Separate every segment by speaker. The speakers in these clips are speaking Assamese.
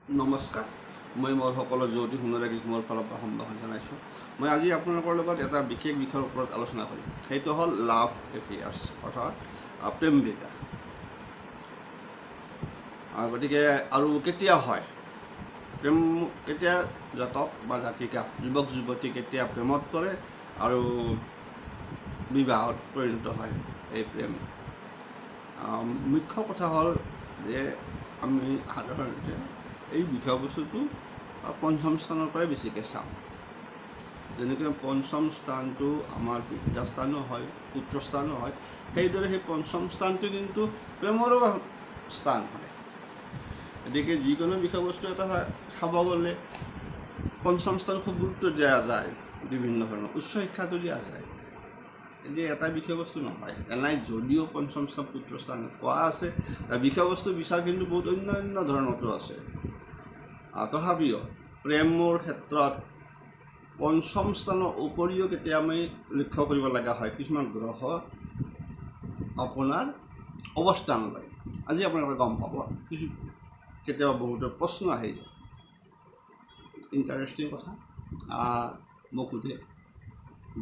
Speaker 1: নমস্কাৰ মই মোৰ সকলো জ্যোতি সুন্দৰাগী মোৰ ফালৰ পৰা সম্ভাষণ জনাইছোঁ। মই আজি আপোনালোকৰ লগত এটা বিশেষ বিষয়ৰ ওপৰত আলোচনা কৰিম। সেইটো হ'ল লাভ এফেয়াৰ্ছ অৰ্থাৎ প্ৰেম বিবাহ। গতিকে আৰু কেতিয়া হয় প্ৰেম, কেতিয়া জাতক বা জাতিকা যুৱক যুৱতী কেতিয়া প্ৰেমত পৰে আৰু বিবাহত পৰিণত হয় এই প্ৰেম। মুখ্য কথা হ'ল যে আমি সাধাৰণতে এই বিষয়বস্তুটো পঞ্চম স্থানৰ পৰাই বেছিকৈ চাওঁ। যেনেকৈ পঞ্চম স্থানটো আমাৰ বিদ্যাস্থানো হয়, পুত্ৰস্থানো হয়, সেইদৰে সেই পঞ্চম স্থানটো কিন্তু প্ৰেমৰো স্থান হয়। গতিকে যিকোনো বিষয়বস্তু এটা চাব গ'লে পঞ্চম স্থান খুব গুৰুত্ব দিয়া যায়, বিভিন্ন ধৰণৰ উচ্চ শিক্ষাটো দিয়া যায়। এতিয়া এটা বিষয়বস্তু নহয়, এনাই যদিও পঞ্চম স্থান পুত্ৰস্থান কোৱা আছে, বিষয়বস্তু বিচাৰ কিন্তু বহুত অন্য ধৰণতো আছে। তথাপিও প্ৰেমৰ ক্ষেত্ৰত পঞ্চম স্থানৰ উপৰিও কেতিয়া আমি লক্ষ্য কৰিব লগা হয় কিছুমান গ্ৰহ আপোনাৰ অৱস্থান লয়। আজি আপোনালোকে গম পাব, কিছু কেতিয়াবা বহুতো প্ৰশ্ন আহি যায়। ইণ্টাৰেষ্টিং কথা মোক সোধে,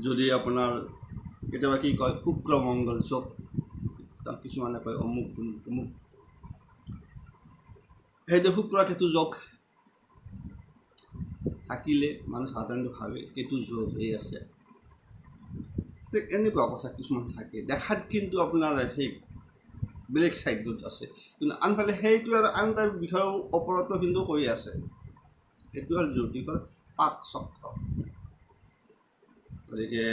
Speaker 1: যদি আপোনাৰ কেতিয়াবা কি কয় শুক্ৰ মংগল যোগ, কিছুমানে কয় অমুক তমুক, সেইটো শুক্ৰ কেতু যোগ থাকিলে মানুহ সাধাৰণতে ভাবে কেতু যোগেই আছে। ঠিক এনেকুৱা কথা কিছুমান থাকে, দেখাত কিন্তু আপোনাৰ সেই বেলেগ ছাইডত আছে, কিন্তু আনফালে সেইটো আৰু আন এটা বিষয়ৰ ওপৰতো কিন্তু কৈ আছে। সেইটো হ'ল জ্যোতিষৰ পাক চক্ৰ। গতিকে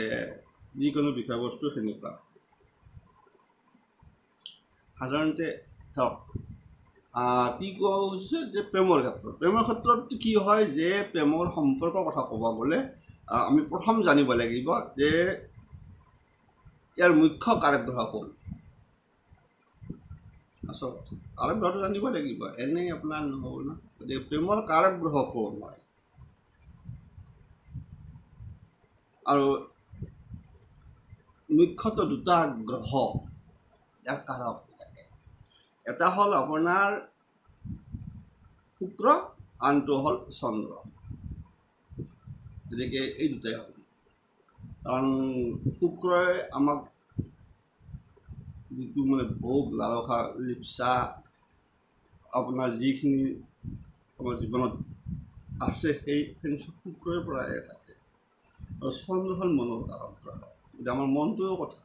Speaker 1: যিকোনো বিষয়বস্তু সেনেকুৱা। সাধাৰণতে ধৰক কি কোৱা হৈছে যে প্ৰেমৰ ক্ষেত্ৰত কি হয় যে প্ৰেমৰ সম্পৰ্কৰ কথা ক'ব গ'লে আমি প্ৰথম জানিব লাগিব যে ইয়াৰ মুখ্য কাৰক গ্ৰহ কোন। আচলতে কাৰক গ্ৰহটো জানিব লাগিব, এনেই আপোনাৰ নহ'ব ন। গতিকে প্ৰেমৰ কাৰক গ্ৰহ কোন হয়, আৰু মুখ্যতঃ দুটা গ্ৰহ ইয়াৰ কাৰক থাকে। এটা হ'ল আপোনাৰ শুক্ৰ, আনটো হ'ল চন্দ্ৰ। গতিকে এই দুটাই হ'ল, কাৰণ শুক্ৰই আমাক যিটো মানে ভোগ লালসা লিপ্সা আপোনাৰ যিখিনি আমাৰ জীৱনত আছে সেইখিনি শুক্ৰৰ পৰাই থাকে। আৰু চন্দ্ৰ হ'ল মনৰ কাৰক গ্ৰহ, এতিয়া আমাৰ মনটোও কথা।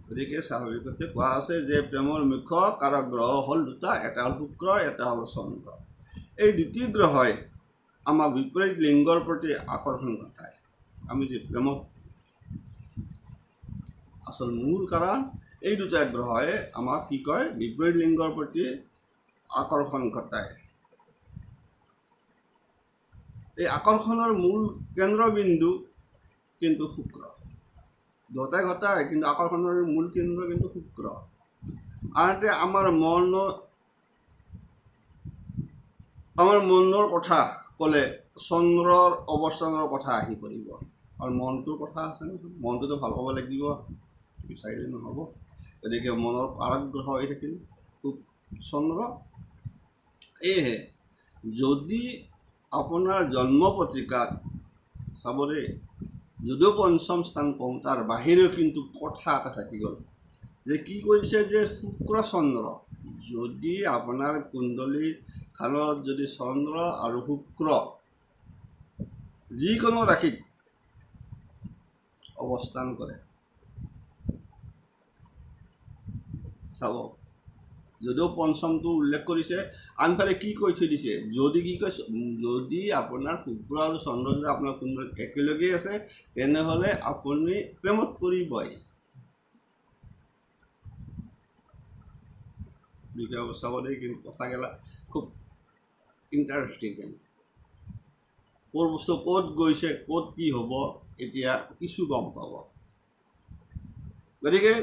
Speaker 1: গতিকে স্বাভাৱিকতে কোৱা আছে যে প্ৰেমৰ মুখ্য কাৰক গ্ৰহ হ'ল দুটা, এটা হ'ল শুক্ৰ, এটা হ'ল চন্দ্ৰ। এই দুটি গ্ৰহই আমাক বিপৰীত লিংগৰ প্ৰতি আকৰ্ষণ ঘটায়। আমি যে প্ৰেমত আচল মূল কাৰণ এই দুটা গ্ৰহই আমাক কি কয় বিপৰীত লিংগৰ প্ৰতি আকৰ্ষণ ঘটায়। এই আকৰ্ষণৰ মূল কেন্দ্ৰবিন্দু কিন্তু শুক্ৰ। দুটাই ঘটায়, কিন্তু আকৰ্ষণৰ মূল কেন্দ্ৰ কিন্তু শুক্ৰ। আনহাতে আমাৰ মনৰ কথা ক'লে চন্দ্ৰৰ অৱস্থানৰ কথা আহি পৰিব। আৰু মনটোৰ কথা আছে নহয়, মনটোতো ভাল হ'ব লাগিব, বিচাৰিলে নহ'ব। গতিকে মনৰ কাৰক গ্ৰহ হৈ থাকিল চন্দ্ৰ। সেয়েহে যদি আপোনাৰ জন্ম পত্ৰিকাত চাব দেই, যদিও পঞ্চম স্থান কওঁ, তাৰ বাহিৰেও কিন্তু কথা এটা থাকি গ'ল যে কি কৈছে যে শুক্ৰ চন্দ্ৰ, যদি আপোনাৰ কুণ্ডলী খানত যদি চন্দ্ৰ আৰু শুক্ৰ যিকোনো ৰাশিত অৱস্থান কৰে, চাব যদিও পঞ্চমটো উল্লেখ কৰিছে, আনফালে কি কৈ থৈ দিছে, যদি কি কৈছে, যদি আপোনাৰ শুক্ৰ আৰু চন্দ্ৰ যদি আপোনাৰ কুণ্ডলীত একেলগেই আছে, তেনেহ'লে আপুনি প্ৰেমত পৰিবই। বিষয় চাব দেই, কিন্তু কথাগিলা খুব ইণ্টাৰেষ্টিং। ক'ৰ বস্তু ক'ত গৈছে, ক'ত কি হ'ব, এতিয়া কিছু গম পাব। গতিকে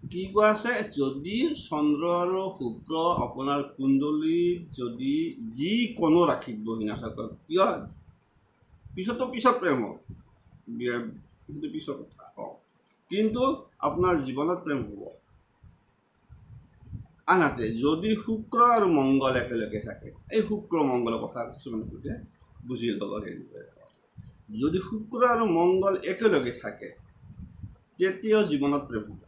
Speaker 1: কি কোৱা আছে, যদি চন্দ্ৰ আৰু শুক্ৰ আপোনাৰ কুণ্ডলীত যদি যিকোনো ৰাশিত বহি নাথাকক কিয়, পিছত প্ৰেম হ'ব, সেইটো পিছৰ কথা কওঁ, কিন্তু আপোনাৰ জীৱনত প্ৰেম হ'ব। আনহাতে যদি শুক্ৰ আৰু মংগল একেলগে থাকে, এই শুক্ৰ মংগলৰ কথা কিছুমান লোকে বুজি ল'ব লাগিব। যদি শুক্ৰ আৰু মংগল একেলগে থাকে তেতিয়াও জীৱনত প্ৰেম হ'ব।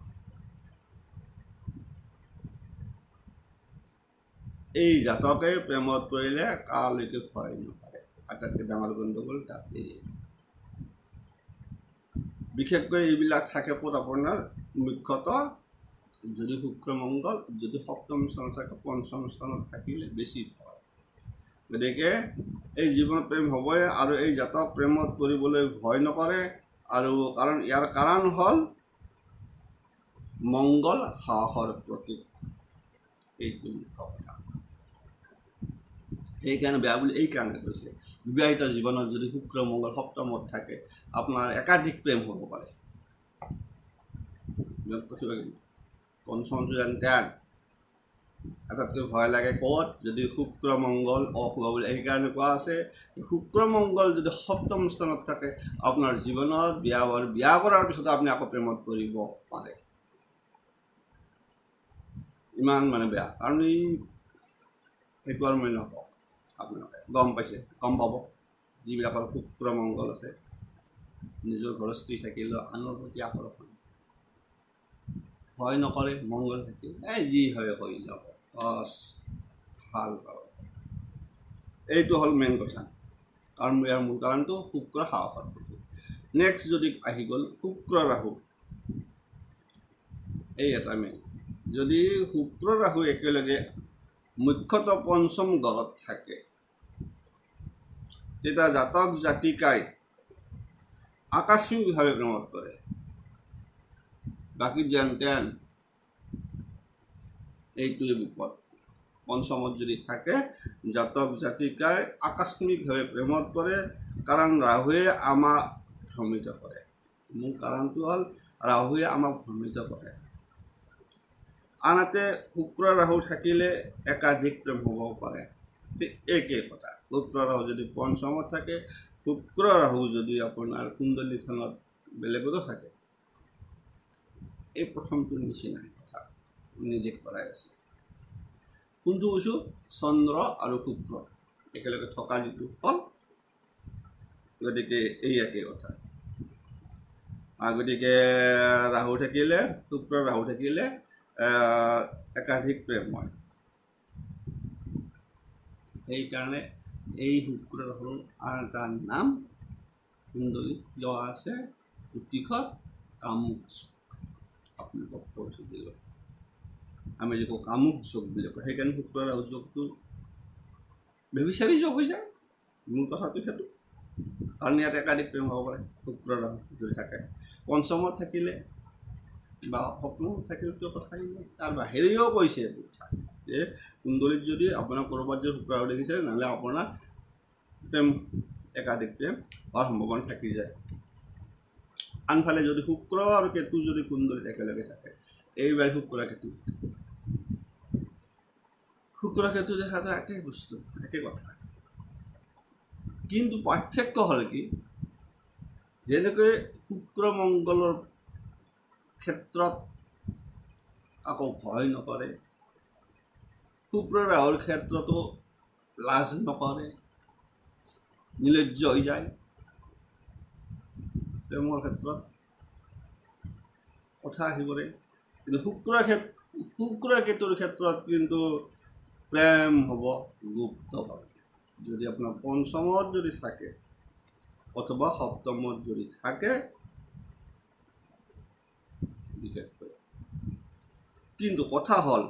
Speaker 1: এই জাতকে প্ৰেমত পৰিলে কালৈকে ভয় নকৰে। আটাইতকৈ ডাঙৰ গণ্ডগোল তাতেই। বিশেষকৈ এইবিলাক থাকে ক'ত আপোনাৰ মুখ্যতঃ যদি শুক্ৰ মংগল যদি সপ্তম স্থানত থাকে, পঞ্চম স্থানত থাকিলে বেছি ভয়। গতিকে এই জীৱনত প্ৰেম হ'বই আৰু এই জাতক প্ৰেমত পৰিবলৈ ভয় নকৰে। আৰু ইয়াৰ কাৰণ হ'ল মংগল সাহসৰ প্ৰতীক, এইটো মুখ্য কথা। সেইকাৰণে বেয়া বুলি এইকাৰণে কৈছে, বিবাহিত জীৱনত যদি শুক্ৰ মংগল সপ্তমত থাকে আপোনাৰ একাধিক প্ৰেম হ'ব পাৰে। পঞ্চমটো জানতে আটাইতকৈ ভয় লাগে ক'ত, যদি শুক্ৰ মংগল অশুভ বুলি সেইকাৰণে কোৱা আছে। শুক্ৰ মংগল যদি সপ্তম স্থানত থাকে আপোনাৰ জীৱনত বিয়া কৰাৰ পিছত আপুনি আকৌ প্ৰেমত পৰিব পাৰে। ইমান মানে বেয়া। কাৰণ সেইটো আৰু মই নকওঁ, আপোনালোকে গম পাব। যিবিলাকৰ শুক্ৰ মংগল আছে নিজৰ ঘৰৰ স্ত্ৰী থাকিলেও আনৰ প্ৰতি আকৰ্ষণ, ভয় নকৰে। মংগল থাকিল যি হয় হৈ যাব, ভাল পাব। এইটো হ'ল মেইন কথা। কাৰণ ইয়াৰ মূল কাৰণটো শুক্ৰ সাহসৰ প্ৰতীক। নেক্সট যদি আহি গ'ল শুক্ৰ ৰাহু, এই এটা মেইন। যদি শুক্ৰ ৰাহু একেলগে মুখ্যতঃ পঞ্চম ঘৰত থাকে তেতিয়া জাতক জাতিকাই আকস্মিকভাৱে প্ৰেমত পৰে। বাকী যেন তেন এইটোৱে বিপদ। পঞ্চমত যদি থাকে জাতক জাতিকাই আকস্মিকভাৱে প্ৰেমত পৰে, কাৰণ ৰাহুৱে আমাক ভ্ৰমিত কৰে। মূল কাৰণটো হ'ল ৰাহুৱে আমাক ভ্ৰমিত কৰে। আনহাতে শুক্ৰ ৰাহু থাকিলে একাধিক প্ৰেম হ'ব পাৰে। ঠিক একেই কথা। শুক্ৰ ৰাহু যদি পঞ্চমত থাকে, শুক্ৰ ৰাহু যদি আপোনাৰ কুণ্ডলীখনত বেলেগতো থাকে, এই প্ৰথমটোৰ নিচিনাই কথা নিৰ্দেশ কৰাই আছে। কোনটো কৈছোঁ, চন্দ্ৰ আৰু শুক্ৰ একেলগে থকা যিটো ফল, গতিকে এই একেই কথা। গতিকে ৰাহু থাকিলে, শুক্ৰ ৰাহু থাকিলে একাধিক প্ৰেম হয়। সেইকাৰণে এই শুক্ৰ ৰাহুৰ আন এটা নাম কুণ্ডলীত কিয় আছে, জ্যোতিষত কামুক যোগ। আপোনালোকক কৈ থৈ দিলোঁ, আমি যে কওঁ কামুক যোগ বুলি কওঁ। সেইকাৰণে শুক্ৰ ৰাহু যোগটো বেবিচাৰী যোগ হৈ যায়। মূল কথাটো সেইটো। কাৰণ ইয়াত একাধিক প্ৰেম হ'ব পাৰে শুক্ৰ ৰাহু যদি থাকে। পঞ্চমত থাকিলে বা সপ্তমত থাকিলেতো কথাই নাই। তাৰ বাহিৰেও কৈছে এইটো কথা যে কুণ্ডলীত যদি আপোনাৰ ক'ৰবাত যদি শুক্ৰ ৰাহু দেখিছে, নহ'লে আপোনাৰ প্ৰেম একাধিক প্ৰেম হোৱাৰ সম্ভাৱনা থাকি যায়। আনফালে যদি শুক্ৰ আৰু কেতু যদি কুণ্ডলীত একেলগে থাকে, এইবাৰ শুক্ৰ কেতু দেখাটো একেই বস্তু, একে কথা। কিন্তু পাৰ্থক্য হ'ল কি, যেনেকৈ শুক্ৰ মংগলৰ ক্ষেত্ৰত আকৌ ভয় নকৰে, শুক্ৰ ৰাহুৰ ক্ষেত্ৰতো লাজ নকৰে, নিৰ্লজ্জ হৈ যায়। প্ৰেমৰ ক্ষেত্ৰত কথা আহি পৰে। কিন্তু শুক্ৰ কেতুৰ ক্ষেত্ৰত কিন্তু প্ৰেম হ'ব গুপ্তভাৱে। যদি আপোনাৰ পঞ্চমত যদি থাকে অথবা সপ্তমত যদি থাকে বিশেষকৈ। কিন্তু কথা হ'ল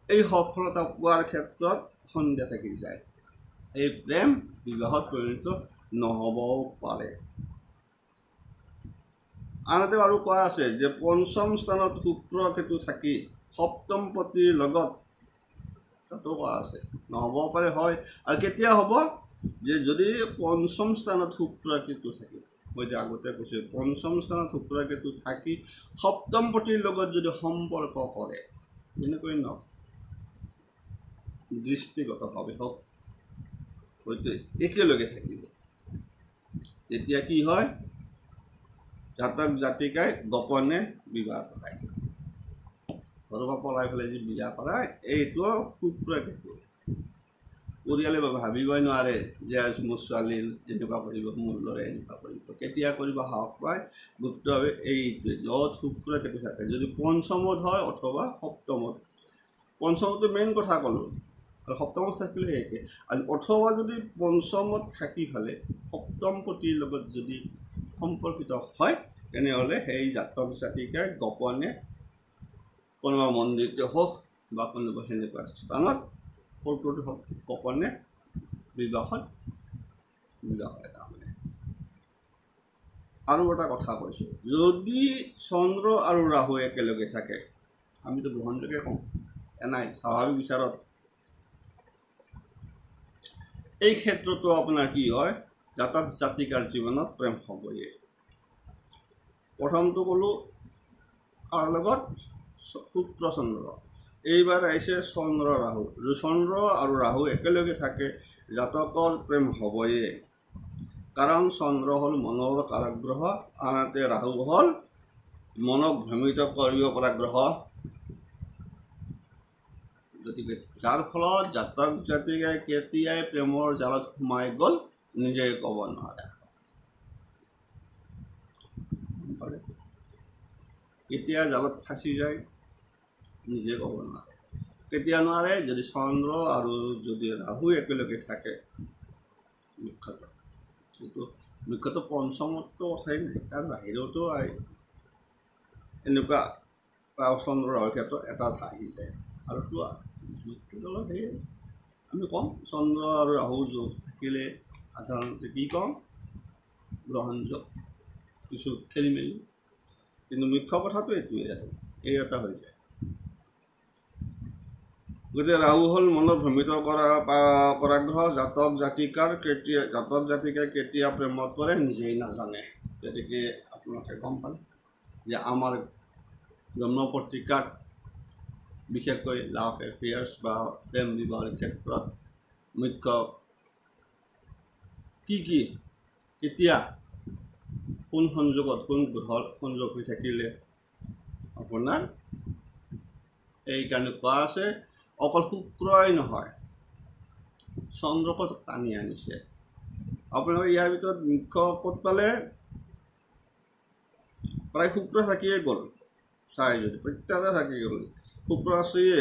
Speaker 1: এই সফলতা পোৱাৰ ক্ষেত্ৰত সন্দেহ থাকি যায়। এই প্ৰেম বিবাহত পৰিণত নহ'বও পাৰে। আনহাতে আৰু কোৱা আছে যে পঞ্চম স্থানত শুক্ৰ কেতু থাকি সপ্তম পতিৰ লগত, তাতো কোৱা আছে নহ'বও পাৰে, হয়। আৰু কেতিয়া হ'ব, যে যদি পঞ্চম স্থানত শুক্ৰ কেতু থাকে, মই যে আগতে কৈছোঁ পঞ্চম স্থানত শুক্ৰ কেতু থাকি সপ্তম পতিৰ লগত যদি সম্পৰ্ক কৰে, এনেকৈ নহওক দৃষ্টিগতভাৱে হওক, হয়তো একেলগে থাকিব, তেতিয়া কি হয়, জাতক জাতিকাই গোপনে বিবাহ কৰায়। ঘৰৰ পৰা পলাই পেলাই যি বিয়া কৰা এইটো শুক্ৰ কেতু পৰিয়ালে ভাবিবই নোৱাৰে যে মোৰ ছোৱালী এনেকুৱা কৰিব মোৰ ল'ৰাই এনেকুৱা কৰিব কেতিয়া কৰিব সাহস পায় গুপ্তভাৱে এইটোৱে য'ত শুক্ৰ কেতু থাকে যদি পঞ্চমত হয় অথবা সপ্তমত পঞ্চমতো মেইন কথা ক'লোঁ আৰু সপ্তমত থাকিলে একে আৰু অথবা যদি পঞ্চমত থাকি ফালে সপ্তম পতিৰ লগত যদি সম্পৰ্কিত হয় তেনেহ'লে সেই জাতক জাতিকাই গোপনে কোনোবা মন্দিৰতে হওক বা কোনোবা সেনেকুৱা স্থানত পৰ্বটো হওক গোপনে বিবাহ কৰে তাৰমানে আৰু এটা কথা কৈছোঁ যদি চন্দ্ৰ আৰু ৰাহু একেলগে থাকে আমিতো গ্ৰহণযোগে কওঁ নাই স্বাভাৱিক বিচাৰত এই ক্ষেত্ৰতো আপোনাৰ কি হয় জাতক জাতিকাৰ জীৱনত প্ৰেম হ'বয়ে প্ৰথমটো ক'লোঁ তাৰ লগত শুক্ৰ চন্দ্ৰ এইবাৰ আহিছে চন্দ্ৰ ৰাহু যদি চন্দ্ৰ আৰু ৰাহু একেলগে থাকে জাতকৰ প্ৰেম হ'বয়ে কাৰণ চন্দ্ৰ হ'ল মনৰ কাৰক গ্ৰহ আনহাতে ৰাহু হ'ল মনক ভ্ৰমিত কৰিব পৰা গ্ৰহ গতিকে যাৰ ফলত জাতক জাতিকাই কেতিয়াই প্ৰেমৰ জালত সোমাই গ'ল নিজে ক'ব নোৱাৰে কেতিয়া জালত ফাঁচি যায় নিজে ক'ব নোৱাৰে কেতিয়া নোৱাৰে যদি চন্দ্ৰ আৰু যদি ৰাহু একেলগে থাকে মুখ্যতঃ পঞ্চমতো কথাই নাই তাৰ বাহিৰতো এনেকুৱা চন্দ্ৰ ৰাহুৰ ক্ষেত্ৰত এটা আহি যায় আৰু যুগটো অলপ সেই আমি কম চন্দ্ৰ আৰু ৰাহু যোগ থাকিলে সাধাৰণতে কি কওঁ গ্ৰহণযোগ কিছু খেলি মেলি কিন্তু মুখ্য কথাটো এইটোৱে আৰু এই এটা হৈ যায় গতিকে ৰাহু হ'ল মনত ভ্ৰমিত কৰা গ্ৰহ জাতক জাতিকাই কেতিয়া প্ৰেমত পৰে নিজেই নাজানে গতিকে আপোনালোকে গম পালে যে আমাৰ জন্ম পত্ৰিকাত বিশেষকৈ লাভ এফেয়াৰ্ছ বা প্ৰেম বিবাহৰ ক্ষেত্ৰত মুখ্য কি কেতিয়া কোন সংযোগত কোন গ্ৰহৰ সংযোগ হৈ থাকিলে আপোনাৰ এইকাৰণে কোৱা আছে অকল শুক্ৰই নহয় চন্দ্ৰকো টানি আনিছে আপোনালোকে ইয়াৰ ভিতৰত মুখ্য ক'ত পালে প্ৰায় শুক্ৰ থাকিয়ে গ'ল চাই যদি প্ৰত্যেকতে থাকি গ'ল শুক্ৰ আছেয়ে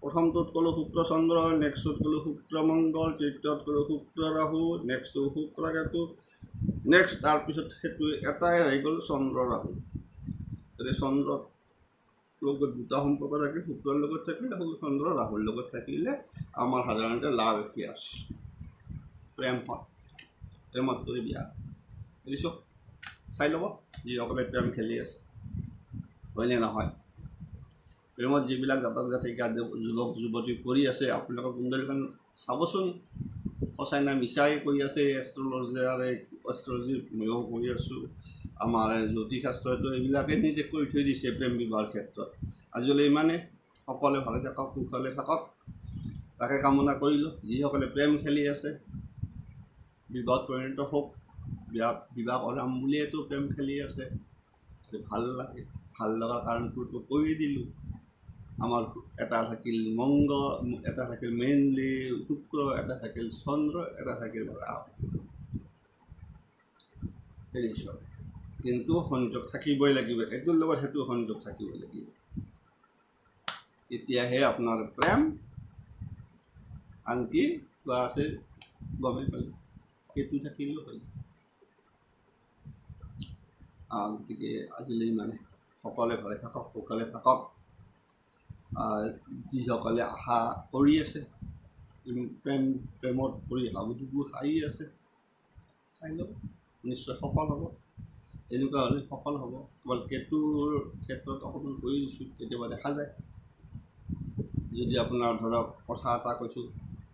Speaker 1: প্ৰথমটোত ক'লোঁ শুক্ৰ চন্দ্ৰ নেক্সটত ক'লোঁ শুক্ৰ মংগল তৃতীয়ত ক'লোঁ শুক্ৰ ৰাহু নেক্সটটো শুক্ৰ কেতু নেক্সট তাৰপিছত সেইটো এটাই আহি গ'ল চন্দ্ৰ ৰাহু যদি চন্দ্ৰৰ লগত দুটা সম্পৰ্ক থাকিলে শুক্ৰৰ লগত থাকিলে চন্দ্ৰ ৰাহুৰ লগত থাকিলে আমাৰ সাধাৰণতে লাভ এফেয়াৰ্ছ প্ৰেম হয় প্ৰেমত কৰি বিয়া বুজিছোঁ চাই ল'ব যিসকলে প্ৰেম খেলি আছে হয়নে নহয় প্ৰেমত যিবিলাক জাতক জাতিকা যুৱক যুৱতী কৰি আছে আপোনালোকৰ কুণ্ডলীখন চাবচোন সঁচাই নাই মিছাই কৰি আছে এষ্ট্ৰলজি ময়ো কৰি আছোঁ আমাৰ জ্যোতিষশাস্ত্ৰটো এইবিলাকে নিজে কৰি থৈ দিছে প্ৰেম বিবাহৰ ক্ষেত্ৰত আজিলৈ ইমানে সকলোৱে ভালে থাকক কুশলে থাকক তাকে কামনা কৰিলোঁ যিসকলে প্ৰেম খেলি আছে বিবাহত পৰিণত হওক বিবাহ কৰাম বুলিয়েতো প্ৰেম খেলি আছে ভাল লাগে ভাল লগাৰ কাৰণটোতো কৈ দিলোঁ আমাৰ এটা থাকিল এটা থাকিল মেইনলি শুক্ৰ এটা থাকিল চন্দ্ৰ এটা থাকিল ৰাহু নিশ্চয় কিন্তু সংযোগ থাকিবই লাগিব এইটোৰ লগত সেইটো সংযোগ থাকিব লাগিব তেতিয়াহে আপোনাৰ প্ৰেম আনকি কোৱা আছে গমেই পালে সেইটো থাকিলেও হৈ যায় গতিকে আজিলৈ মানে সকলোৱে ভালে থাকক কুশলে থাকক যিসকলে আশা কৰি আছে প্ৰেমত পৰি হাবুডুবু খাই আছে চাই ল'ব নিশ্চয় সফল হ'ব এনেকুৱা হ'লে সফল হ'ব কেৱল কেতুৰ ক্ষেত্ৰত অকণমান কৰি দিছোঁ কেতিয়াবা দেখা যায় যদি আপোনাৰ ধৰক কথা এটা কৈছোঁ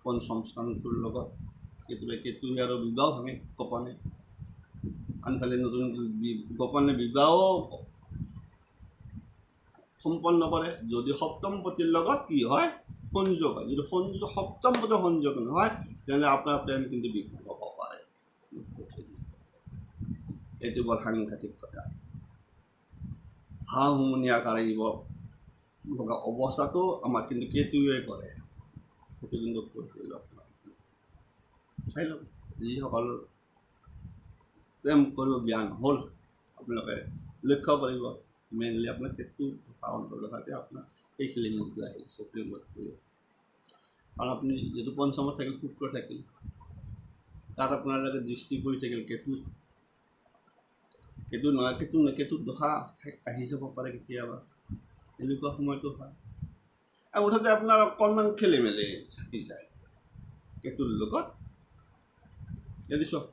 Speaker 1: পঞ্চম স্থানটোৰ লগত কেতিয়াবা কেতুৱে আৰু বিবাহ ভাঙে গোপনে আনফালে নতুন গোপনে বিবাহো সম্পন্ন কৰে যদি সপ্তম পতিৰ লগত কি হয় সংযোগ হয় যদি সপ্তম পতি সংযোগ নহয় তেনেহ'লে আপোনাৰ প্ৰেম কিন্তু বিফল হ'ব পাৰে এইটো বৰ সাংঘাতিক কথা হাঁহ হুমুনিয়া কাঢ়িব ভগা অৱস্থাটো আমাৰ কিন্তু কেতুৱে কৰে, সেইটো কিন্তু কৈ লওক চাই লওক। যিসকল প্ৰেম কৰিব বিয়া নহ'ল আপোনালোকে লক্ষ্য কৰিব, মেইনলি আপোনাৰ কেতু অন্তৰ্দশাতে আপোনাৰ এই খেলিমেলিটো আহিছে প্ৰেমত কৰি। কাৰণ আপুনি যিটো পঞ্চমত থাকিল শুক্ৰ থাকিল, তাত আপোনালোকে দৃষ্টি কৰি থাকিল কেতু নহয়, কেতুৰ দশা আহি যাব পাৰে কেতিয়াবা, এনেকুৱা সময়টো হয়। আৰু মুঠতে আপোনাৰ অকণমান খেলি মেলি থাকি যায় কেতুৰ লগত। যদি চব